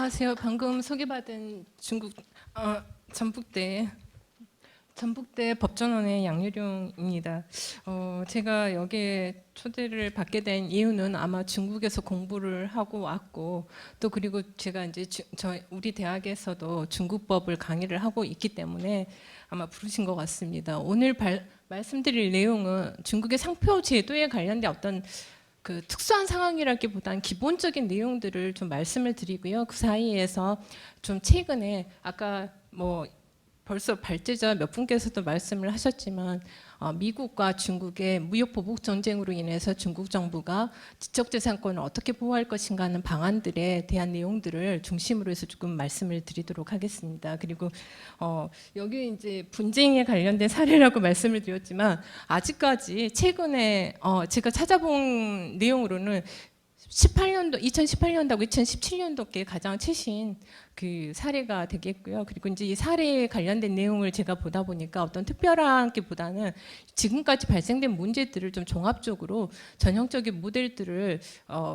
안녕하세요. 방금 소개받은 중국 전북대 법전원의 양유룡입니다. 제가 여기에 초대를 받게 된 이유는 아마 중국에서 공부를 하고 왔고 또 그리고 제가 이제 우리 대학에서도 중국법을 강의를 하고 있기 때문에 아마 부르신 것 같습니다. 오늘 말씀드릴 내용은 중국의 상표 제도에 관련된 어떤 그 특수한 상황이라기보다는 기본적인 내용들을 좀 말씀을 드리고요. 그 사이에서 좀 최근에 아까 뭐 벌써 발제자 몇 분께서도 말씀을 하셨지만 미국과 중국의 무역 보복 전쟁으로 인해서 중국 정부가 지적재산권을 어떻게 보호할 것인가 하는 방안들에 대한 내용들을 중심으로 해서 조금 말씀을 드리도록 하겠습니다. 그리고 여기 이제 분쟁에 관련된 사례라고 말씀을 드렸지만 아직까지 최근에 제가 찾아본 내용으로는 2018년도하고 2017년도께 가장 최신 그 사례가 되겠고요. 그리고 이제 이 사례에 관련된 내용을 제가 보다 보니까 어떤 특별한게보다는 지금까지 발생된 문제들을 좀 종합적으로 전형적인 모델들을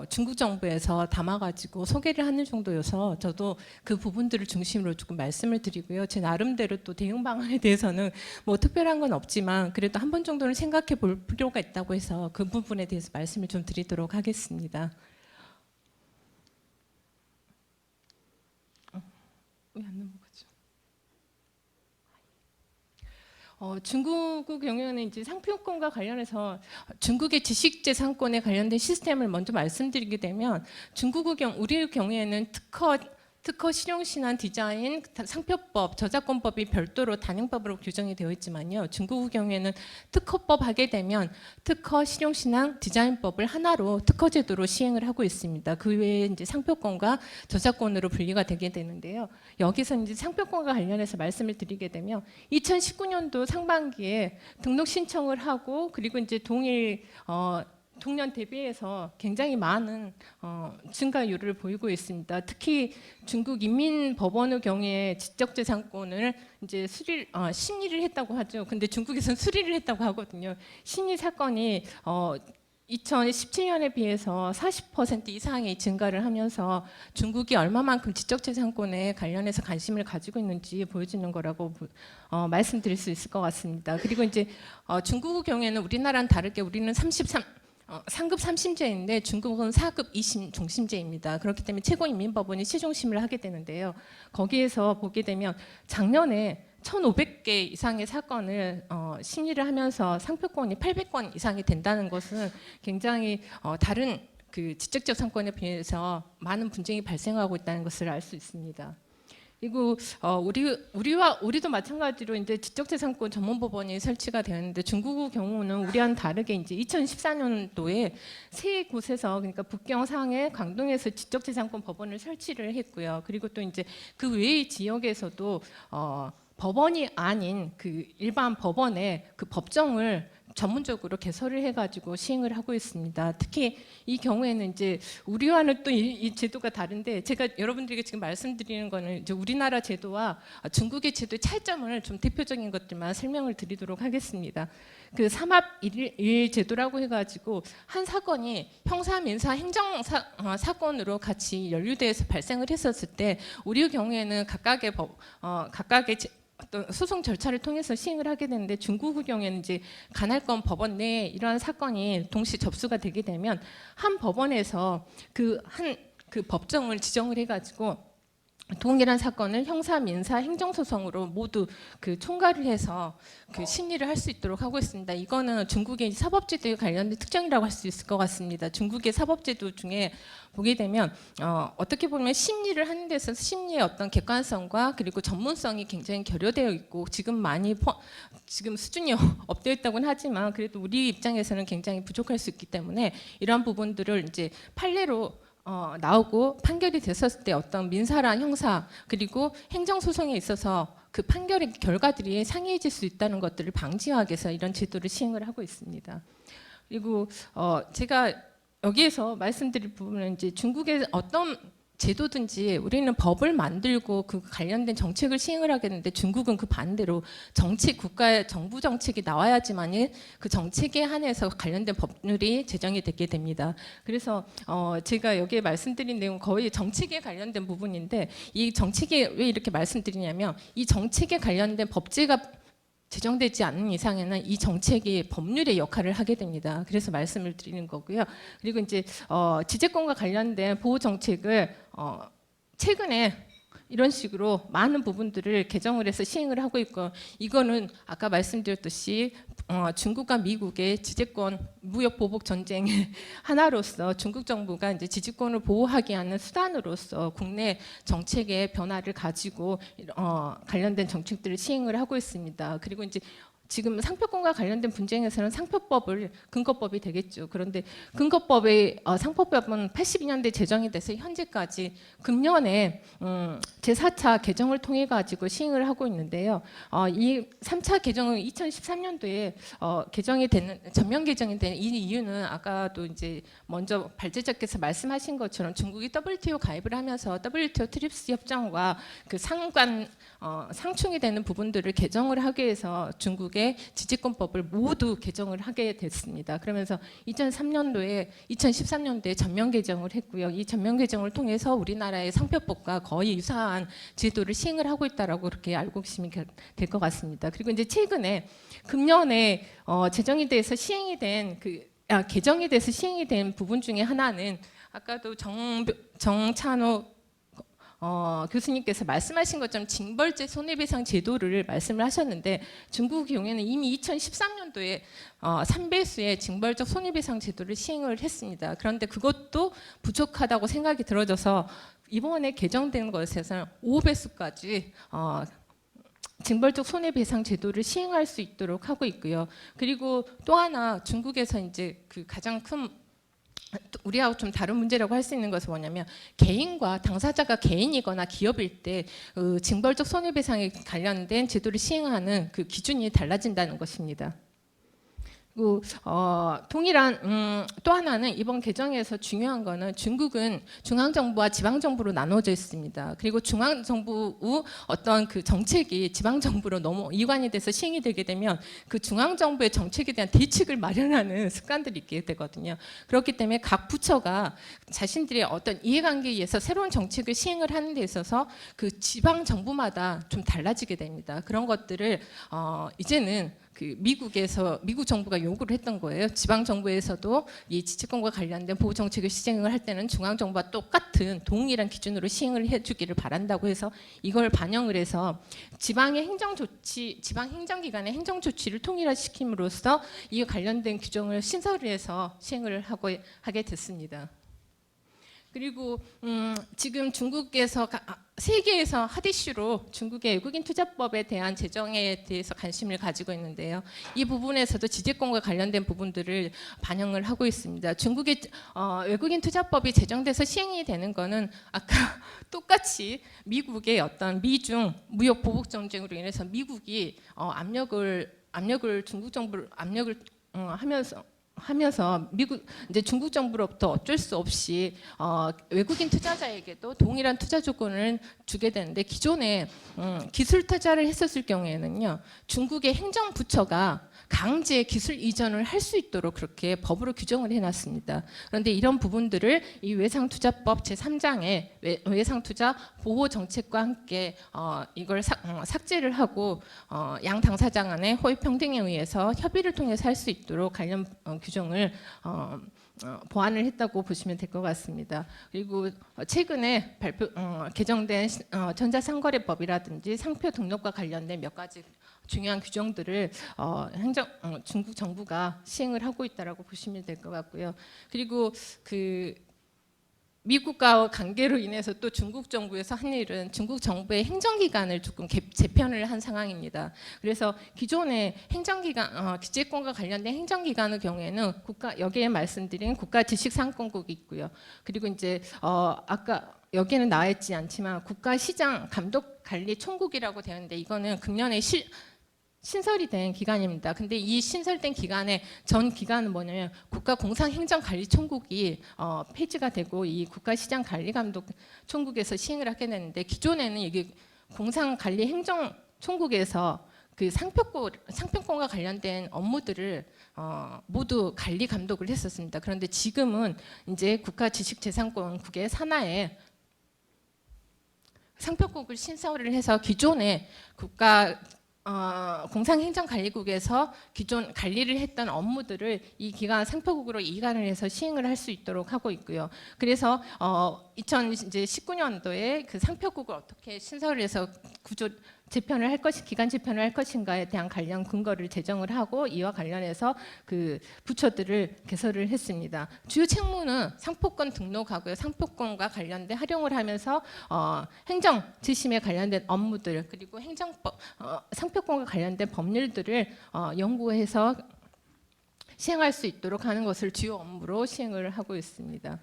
중국 정부에서 담아가지고 소개를 하는 정도여서 저도 그 부분들을 중심으로 조금 말씀을 드리고요. 제 나름대로 또 대응 방안에 대해서는 뭐 특별한 건 없지만 그래도 한 번 정도는 생각해 볼 필요가 있다고 해서 그 부분에 대해서 말씀을 좀 드리도록 하겠습니다. 왜 안 넘어가죠? 중국의 경우에는 이제 상표권과 관련해서 중국의 지식재산권에 관련된 시스템을 먼저 말씀드리게 되면 우리의 경우에는 특허 실용신안 디자인 상표법 저작권법이 별도로 단행법으로 규정이 되어 있지만요. 중국의 경우에는 특허법 하게 되면 특허 실용신안 디자인법을 하나로 특허 제도로 시행을 하고 있습니다. 그 외에 이제 상표권과 저작권으로 분리가 되게 되는데요. 여기서 이제 상표권과 관련해서 말씀을 드리게 되면 2019년도 상반기에 등록 신청을 하고 그리고 이제 동년 대비해서 굉장히 많은 증가율을 보이고 있습니다. 특히 중국 인민법원의 경우에 지적재산권을 이제 심리를 했다고 하죠. 근데 중국에서는 수리를 했다고 하거든요. 심리 사건이 2017년에 비해서 40% 이상이 증가를 하면서 중국이 얼마만큼 지적재산권에 관련해서 관심을 가지고 있는지 보여주는 거라고 말씀드릴 수 있을 것 같습니다. 그리고 이제 중국의 경우에는 우리나라는 다르게 우리는 상급 3심제인데 중국은 4급 2심 중심제입니다. 그렇기 때문에 최고인민법원이 최종심을 하게 되는데요. 거기에서 보게 되면 작년에 1,500개 이상의 사건을 심리를 하면서 상표권이 800건 이상이 된다는 것은 굉장히 다른 그 지적재산권에 비해서 많은 분쟁이 발생하고 있다는 것을 알 수 있습니다. 그리고 우리도 마찬가지로 이제 지적재산권 전문법원이 설치가 되었는데 중국의 경우는 우리와는 다르게 이제 2014년도에 세 곳에서 그러니까 북경, 상해, 광동에서 지적재산권 법원을 설치를 했고요. 그리고 또 이제 그 외의 지역에서도 법원이 아닌 그 일반 법원의 그 법정을 전문적으로 개설을 해가지고 시행을 하고 있습니다. 특히 이 경우에는 이제 우리와는 또 이 제도가 다른데 제가 여러분들에게 지금 말씀드리는 거는 이제 우리나라 제도와 중국의 제도의 차이점을 좀 대표적인 것들만 설명을 드리도록 하겠습니다. 그 삼합일 제도라고 해가지고 한 사건이 형사, 민사, 행정 사건으로 같이 연루돼서 발생을 했었을 때 우리의 경우에는 각각의 어떤 소송 절차를 통해서 시행을 하게 되는데 중국의 경우에는 이제 간할건 법원 내에 이러한 사건이 동시 접수가 되게 되면 한 법원에서 그 법정을 지정을 해가지고 동일한 사건을 형사, 민사, 행정소송으로 모두 그 총괄을 해서 그 심리를 할 수 있도록 하고 있습니다. 이거는 중국의 사법제도에 관련된 특징이라고 할 수 있을 것 같습니다. 중국의 사법제도 중에 보게 되면 어떻게 보면 심리를 하는 데서 심리의 어떤 객관성과 그리고 전문성이 굉장히 결여되어 있고 지금 수준이 업되어 있다고는 하지만 그래도 우리 입장에서는 굉장히 부족할 수 있기 때문에 이러한 부분들을 이제 판례로 나오고 판결이 됐었을 때 어떤 민사랑 형사 그리고 행정소송에 있어서 그 판결의 결과들이 상이해질 수 있다는 것들을 방지하기 위해서 이런 제도를 시행을 하고 있습니다. 그리고 제가 여기에서 말씀드릴 부분은 이제 중국의 어떤 제도든지 우리는 법을 만들고 그 관련된 정책을 시행을 하겠는데 중국은 그 반대로 정책 국가의 정부 정책이 나와야지만이 그 정책에 한해서 관련된 법률이 제정이 되게 됩니다. 그래서 제가 여기에 말씀드린 내용 거의 정책에 관련된 부분인데 이 정책에 왜 이렇게 말씀드리냐면 이 정책에 관련된 법제가 제정되지 않는 이상에는 이 정책이 법률의 역할을 하게 됩니다. 그래서 말씀을 드리는 거고요. 그리고 이제 지재권과 관련된 보호 정책을 최근에 이런 식으로 많은 부분들을 개정을 해서 시행을 하고 있고 이거는 아까 말씀드렸듯이 중국과 미국의 지재권 무역 보복 전쟁의 하나로서 중국 정부가 이제 지지권을 보호하기 위한 수단으로서 국내 정책의 변화를 가지고 관련된 정책들을 시행을 하고 있습니다. 그리고 이제 지금 상표권과 관련된 분쟁에서는 상표법을 근거법이 되겠죠. 그런데 근거법의 상표법은 82년대 제정이 돼서 현재까지 금년에 제4차 개정을 통해 가지고 시행을 하고 있는데요. 이 3차 개정은 2013년도에 개정이 되는 전면 개정이 되는 이 이유는 아까도 이제 먼저 발제자께서 말씀하신 것처럼 중국이 WTO 가입을 하면서 WTO 트립스 협정과 그 상충이 되는 부분들을 개정을 하기 위해서 중국의 지지권법을 모두 개정을 하게 됐습니다. 그러면서 2013년도에 전면 개정을 했고요. 이 전면 개정을 통해서 우리나라의 상표법과 거의 유사한 제도를 시행을 하고 있다라고 그렇게 알고 계시면 될 것 같습니다. 그리고 이제 최근에 금년에 제정이 돼서 시행이 된 개정이 돼서 시행이 된 부분 중에 하나는 아까도 정찬호 교수님께서 말씀하신 것처럼 징벌제 손해배상 제도를 말씀을 하셨는데 중국 경우에는 이미 2013년도에 3배수의 징벌적 손해배상 제도를 시행을 했습니다. 그런데 그것도 부족하다고 생각이 들어져서 이번에 개정된 것에서는 5배수까지 징벌적 손해배상 제도를 시행할 수 있도록 하고 있고요. 그리고 또 하나 중국에서 이제 그 가장 큰 우리하고 좀 다른 문제라고 할 수 있는 것은 뭐냐면 개인과 당사자가 개인이거나 기업일 때 징벌적 손해배상에 관련된 제도를 시행하는 그 기준이 달라진다는 것입니다. 그리고 동일한 또 하나는 이번 개정에서 중요한 거는 중국은 중앙정부와 지방정부로 나눠져 있습니다. 그리고 중앙정부 어떤 그 정책이 지방정부로 너무 이관이 돼서 시행이 되게 되면 그 중앙정부의 정책에 대한 대책을 마련하는 습관들이 있게 되거든요. 그렇기 때문에 각 부처가 자신들의 어떤 이해관계에 의해서 새로운 정책을 시행을 하는 데 있어서 그 지방정부마다 좀 달라지게 됩니다. 그런 것들을 이제는 그 미국 정부가 요구를 했던 거예요. 지방 정부에서도 이 지치권과 관련된 보호 정책을 시행을 할 때는 중앙 정부와 똑같은 동일한 기준으로 시행을 해주기를 바란다고 해서 이걸 반영을 해서 지방 행정기관의 행정 조치를 통일화시킴으로써 이 관련된 규정을 신설을 해서 시행을 하게 됐습니다. 그리고 지금 중국에서 세계에서 핫 이슈로 중국의 외국인 투자법에 대한 제정에 대해서 관심을 가지고 있는데요. 이 부분에서도 지재권과 관련된 부분들을 반영을 하고 있습니다. 중국의 외국인 투자법이 제정돼서 시행이 되는 거는 아까 똑같이 미국의 어떤 미중 무역 보복 전쟁으로 인해서 미국이 중국 정부를 하면서 미국 이제 중국 정부로부터 어쩔 수 없이 외국인 투자자에게도 동일한 투자 조건을 주게 되는데 기존에 기술 투자를 했었을 경우에는요 중국의 행정부처가 강제 기술 이전을 할 수 있도록 그렇게 법으로 규정을 해놨습니다. 그런데 이런 부분들을 이 외상투자법 제3장의 외상투자 보호 정책과 함께 이걸 삭제를 하고 양 당사자 간의 호의 평등에 의해서 협의를 통해서 할 수 있도록 관련 규정을 보완을 했다고 보시면 될 것 같습니다. 그리고 최근에 개정된 전자상거래법이라든지 상표 등록과 관련된 몇 가지 중요한 규정들을 중국 정부가 시행을 하고 있다라고 보시면 될 것 같고요. 그리고 그 미국과 관계로 인해서 또 중국 정부에서 한 일은 중국 정부의 행정기관을 조금 재편을 한 상황입니다. 그래서 기존의 행정기관, 기재권과 관련된 행정기관의 경우에는 여기에 말씀드린 국가지식상권국이 있고요. 그리고 이제 아까 여기는 나와 있지 않지만 국가시장 감독관리총국이라고 되어 있는데 이거는 금년에 신설이 된 기관입니다. 근데 이 신설된 기관의 전 기관은 뭐냐면 국가공상행정관리총국이 폐지가 되고 이 국가시장관리감독총국에서 시행을 하게 되는데, 기존에는 이게 공상관리행정총국에서 그 상표권과 관련된 업무들을 모두 관리 감독을 했었습니다. 그런데 지금은 이제 국가지식재산권국의 산하에 상표국을 신설을 해서 기존의 공상행정관리국에서 기존 관리를 했던 업무들을 이 기관 상표국으로 이관을 해서 시행을 할 수 있도록 하고 있고요. 그래서 2019년도에 그 상표국을 어떻게 신설을 해서 재편을 할 것이 기관 재편을 할 것인가에 대한 관련 근거를 제정을 하고, 이와 관련해서 그 부처들을 개설을 했습니다. 주요 책무는 상표권 등록하고요, 상표권과 관련된 활용을 하면서 행정 지심에 관련된 업무들, 그리고 행정법 상표권과 관련된 법률들을 연구해서 시행할 수 있도록 하는 것을 주요 업무로 시행을 하고 있습니다.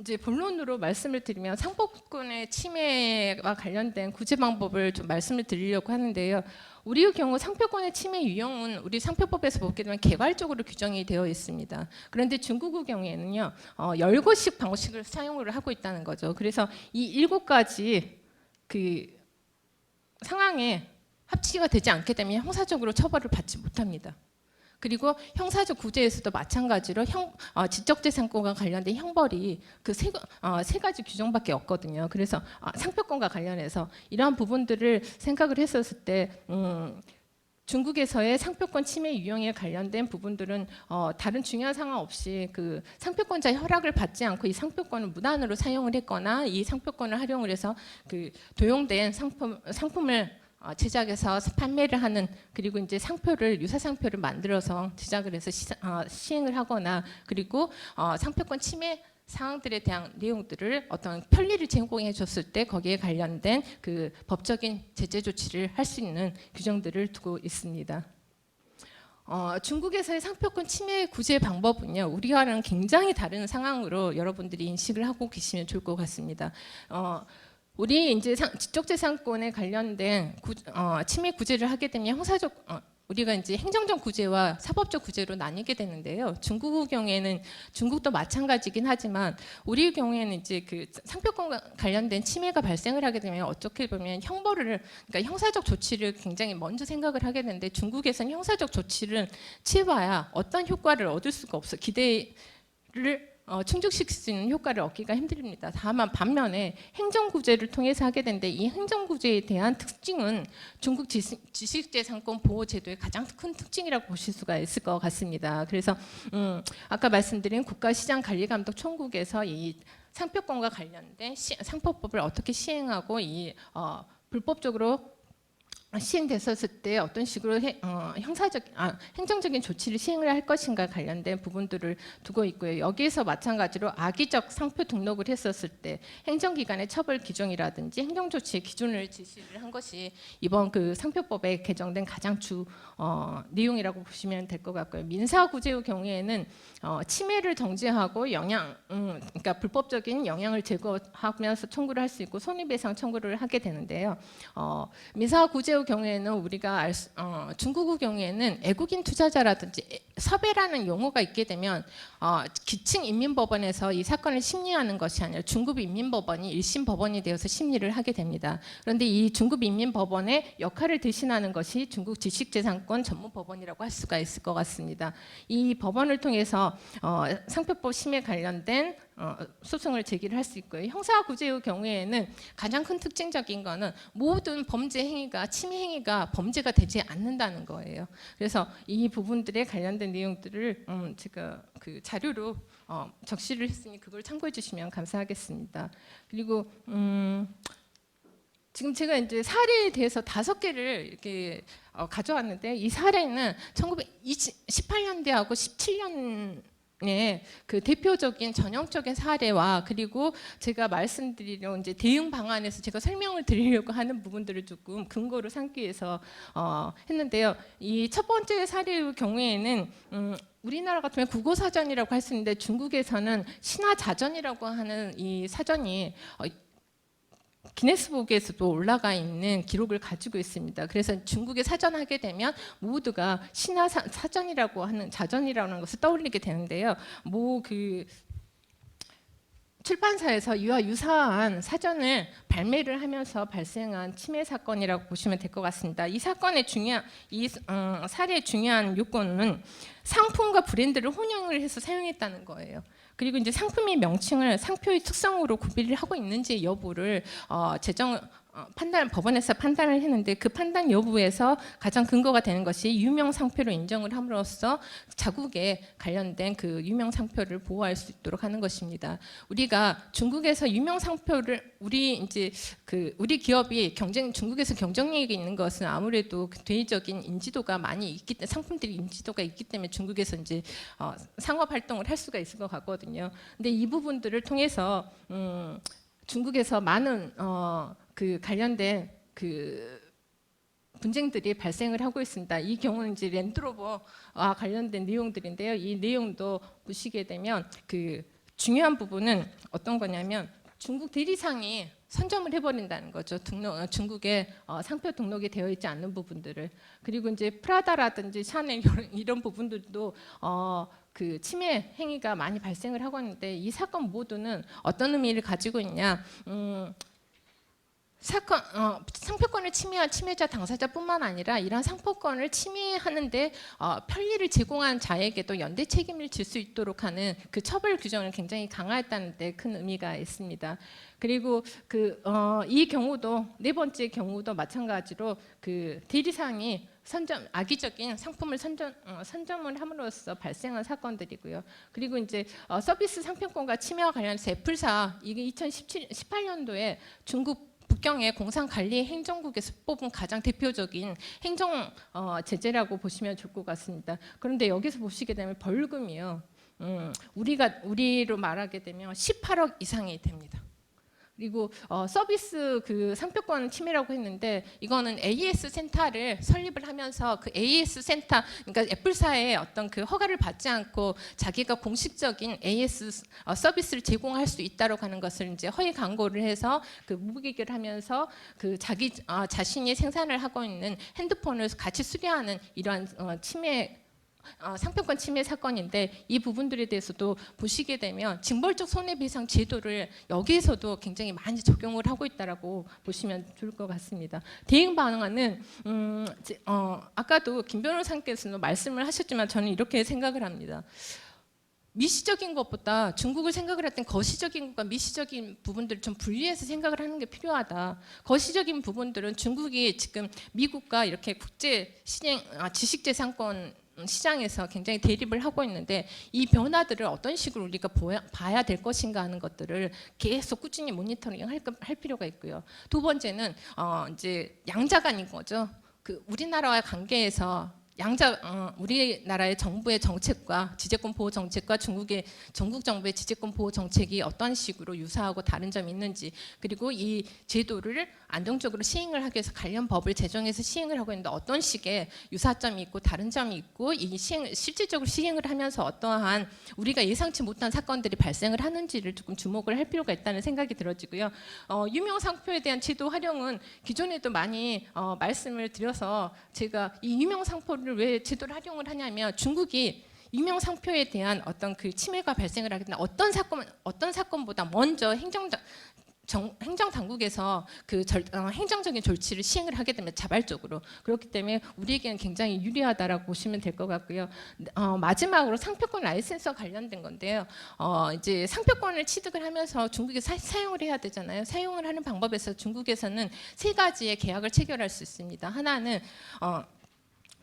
이제 본론으로 말씀을 드리면 상표권의 침해와 관련된 구제 방법을 좀 말씀을 드리려고 하는데요. 우리의 경우 상표권의 침해 유형은 우리 상표법에서 보게 되면 개괄적으로 규정이 되어 있습니다. 그런데 중국의 경우에는요, 10곳씩 방식을 사용을 하고 있다는 거죠. 그래서 이 7가지 그 상황에 합치가 되지 않게 되면 형사적으로 처벌을 받지 못합니다. 그리고 형사적 구제에서도 마찬가지로 지적재산권과 관련된 형벌이 그 세 가지 규정밖에 없거든요. 그래서 상표권과 관련해서 이러한 부분들을 생각을 했었을 때 중국에서의 상표권 침해 유형에 관련된 부분들은 다른 중요한 상황 없이 그 상표권자의 허락을 받지 않고 이 상표권을 무단으로 사용을 했거나 이 상표권을 활용을 해서 그 도용된 상품을 제작해서 판매를 하는, 그리고 이제 유사 상표를 만들어서 제작을 해서 시행을 하거나, 그리고 상표권 침해 사항들에 대한 내용들을 어떤 편리를 제공해 줬을 때 거기에 관련된 그 법적인 제재 조치를 할 수 있는 규정들을 두고 있습니다. 중국에서의 상표권 침해 구제 방법은요, 우리와는 굉장히 다른 상황으로 여러분들이 인식을 하고 계시면 좋을 것 같습니다. 우리 이제 지적재산권에 관련된 침해 구제를 하게 되면 형사적 우리가 이제 행정적 구제와 사법적 구제로 나뉘게 되는데요. 중국의 경우에는 중국도 마찬가지긴 하지만 우리의 경우에는 이제 그 상표권과 관련된 침해가 발생을 하게 되면 어떻게 보면 그러니까 형사적 조치를 굉장히 먼저 생각을 하게 되는데, 중국에서는 형사적 조치를 취해봐야 어떤 효과를 얻을 수가 없어. 기대를 충족시킬 수 있는 효과를 얻기가 힘듭니다. 다만 반면에 행정구제를 통해서 하게 되는데, 이 행정구제에 대한 특징은 중국 지식재산권 보호제도의 가장 큰 특징이라고 보실 수가 있을 것 같습니다. 그래서 아까 말씀드린 국가시장관리감독총국에서 이 상표권과 관련된 상표법을 어떻게 시행하고 이 불법적으로 시행됐었을 때 어떤 식으로 행정적인 조치를 시행을 할 것인가 관련된 부분들을 두고 있고요. 여기에서 마찬가지로 악의적 상표 등록을 했었을 때 행정기관의 처벌 규정이라든지 행정조치의 기준을 제시를 한 것이 이번 그 상표법에 개정된 가장 내용이라고 보시면 될 것 같고요. 민사구제의 경우에는 침해를 정지하고 그러니까 불법적인 영향을 제거하면서 청구를 할 수 있고 손해배상 청구를 하게 되는데요. 민사구제 경우에는 우리가 중국의 경우에는 애국인 투자자라든지 섭외라는 용어가 있게 되면 기층 인민법원에서 이 사건을 심리하는 것이 아니라 중급 인민법원이 1심 법원이 되어서 심리를 하게 됩니다. 그런데 이 중급 인민법원의 역할을 대신하는 것이 중국 지식재산권 전문법원이라고 할 수가 있을 것 같습니다. 이 법원을 통해서 상표법 심의에 관련된 소송을 제기를 할 수 있고요. 형사구제의 경우에는 가장 큰 특징적인 거는 모든 범죄 행위가 침해 행위가 범죄가 되지 않는다는 거예요. 그래서 이 부분들에 관련된 내용들을 제가 그 자료로 적시를 했으니 그걸 참고해 주시면 감사하겠습니다. 그리고 지금 제가 이제 사례에 대해서 5개를 이렇게 가져왔는데, 이 사례는 1918년대하고 17년 그 대표적인 전형적인 사례와, 그리고 제가 말씀드리려고 이제 대응 방안에서 제가 설명을 드리려고 하는 부분들을 조금 근거로 삼기 위해서 했는데요. 이 첫 번째 사례의 경우에는 우리나라 같으면 국어사전이라고 할 수 있는데, 중국에서는 신화자전이라고 하는 이 사전이 기네스북에서도 올라가 있는 기록을 가지고 있습니다. 그래서 중국에 사전하게 되면 모두가 신화 사전이라고 하는 자전이라는 것을 떠올리게 되는데요. 뭐 그 출판사에서 이와 유사한 사전을 발매를 하면서 발생한 침해 사건이라고 보시면 될 것 같습니다. 이 사건의 사례의 중요한 요건은 상품과 브랜드를 혼용을 해서 사용했다는 거예요. 그리고 이제 상품의 명칭을 상표의 특성으로 구비를 하고 있는지 여부를 법원에서 판단을 했는데 그 판단 여부에서 가장 근거가 되는 것이 유명 상표로 인정을 함으로써 자국에 관련된 그 유명 상표를 보호할 수 있도록 하는 것입니다. 우리가 중국에서 유명 상표를 우리 기업이 중국에서 경쟁력이 있는 것은 아무래도 대외적인 인지도가 많이 있기 때문에 상품들이 인지도가 있기 때문에 중국에서 이제 상업 활동을 할 수가 있을 것 같거든요. 근데 이 부분들을 통해서 중국에서 많은 관련된 분쟁들이 발생을 하고 있습니다. 이 경우는 이제 랜드로버와 관련된 내용들인데요. 이 내용도 보시게 되면 중요한 부분은 어떤 거냐면 중국 대리상이 선점을 해버린다는 거죠. 중국에 상표 등록이 되어 있지 않는 부분들을. 그리고 이제 프라다라든지 샤넬 이런 부분들도 침해 행위가 많이 발생을 하고 있는데 이 사건 모두는 어떤 의미를 가지고 있냐? 상표권을 침해한 침해자 당사자뿐만 아니라 이러한 상표권을 침해하는데 편리를 제공한 자에게도 연대 책임을 질 수 있도록 하는 그 처벌 규정을 굉장히 강화했다는 데 큰 의미가 있습니다. 그리고 이 경우도 네 번째 경우도 마찬가지로 대리상이 악의적인 상품을 선점을 함으로써 발생한 사건들이고요. 그리고 이제 서비스 상표권과 침해와 관련해서 애플사 이게 2018년도에 중국 북경의 공산관리 행정국에서 뽑은 가장 대표적인 행정 제재라고 보시면 좋을 것 같습니다. 그런데 여기서 보시게 되면 벌금이요. 우리로 말하게 되면 18억 이상이 됩니다. 그리고 서비스 상표권 침해라고 했는데 이거는 AS 센터를 설립을 하면서 그 AS 센터 그러니까 애플사의 어떤 허가를 받지 않고 자기가 공식적인 AS 서비스를 제공할 수 있다고 하는 것을 이제 허위 광고를 해서 무기결 하면서 자신이 생산을 하고 있는 핸드폰을 같이 수리하는 이러한 상표권 침해 사건인데 이 부분들에 대해서도 보시게 되면 징벌적 손해배상 제도를 여기에서도 굉장히 많이 적용을 하고 있다라고 보시면 좋을 것 같습니다. 대응 방안은 아까도 김 변호사님께서는 말씀을 하셨지만 저는 이렇게 생각을 합니다. 미시적인 것보다 중국을 생각을 할 땐 거시적인 것과 미시적인 부분들을 좀 분리해서 생각을 하는 게 필요하다. 거시적인 부분들은 중국이 지금 미국과 이렇게 국제 지식재산권 시장에서 굉장히 대립을 하고 있는데 이 변화들을 어떤 식으로 우리가 봐야 될 것인가 하는 것들을 계속 꾸준히 모니터링 할 필요가 있고요. 두 번째는 이제 양자간인 거죠. 우리나라와의 관계에서 우리나라의 정부의 정책과 지재권 보호 정책과 전국 정부의 지재권 보호 정책이 어떤 식으로 유사하고 다른 점이 있는지 그리고 이 제도를 안정적으로 시행을 하기 위해서 관련 법을 제정해서 시행을 하고 있는데 어떤 식의 유사점이 있고 다른 점이 있고 실질적으로 시행을 하면서 어떠한 우리가 예상치 못한 사건들이 발생을 하는지를 조금 주목을 할 필요가 있다는 생각이 들어지고요. 유명 상표에 대한 제도 활용은 기존에도 많이 말씀을 드려서 제가 이 유명 상표를 왜 제도를 활용을 하냐면 중국이 유명 상표에 대한 어떤 침해가 발생을 하게 되면 어떤 사건보다 먼저 행정당국에서 행정적인 조치를 시행을 하게 되면 자발적으로 그렇기 때문에 우리에게는 굉장히 유리하다라고 보시면 될 것 같고요. 마지막으로 상표권 라이센스와 관련된 건데요. 이제 상표권을 취득을 하면서 중국에 사용을 해야 되잖아요. 사용을 하는 방법에서 중국에서는 세 가지의 계약을 체결할 수 있습니다. 하나는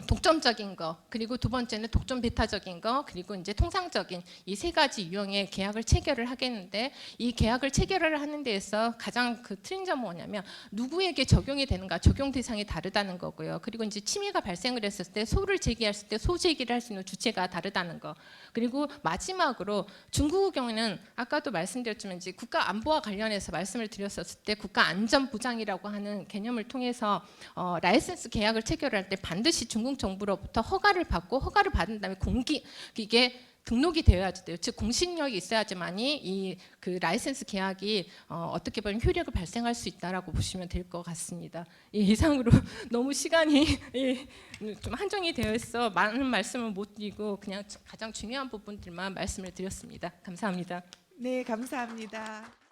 독점적인 거, 그리고 두 번째는 독점 배타적인 거, 그리고 이제 통상적인 이 세 가지 유형의 계약을 체결을 하겠는데 이 계약을 체결을 하는 데에서 가장 틀린 점은 뭐냐면 누구에게 적용이 되는가, 적용 대상이 다르다는 거고요. 그리고 이제 침해가 발생을 했을 때 소를 제기했을 때 소 제기를 할 수 있는 주체가 다르다는 거. 그리고 마지막으로 중국의 경우에는 아까도 말씀드렸지만 이제 국가 안보와 관련해서 말씀을 드렸었을 때 국가 안전 보장이라고 하는 개념을 통해서 라이센스 계약을 체결할 때 반드시 중국 정부로부터 허가를 받고 허가를 받은 다음에 이게 등록이 되어야지 돼요. 즉 공신력이 있어야지만이 이 그 라이센스 계약이 어떻게 보면 효력을 발생할 수 있다라고 보시면 될 것 같습니다. 이상으로 너무 시간이 좀 한정이 되어 있어 많은 말씀을 못 드리고 그냥 가장 중요한 부분들만 말씀을 드렸습니다. 감사합니다. 네, 감사합니다.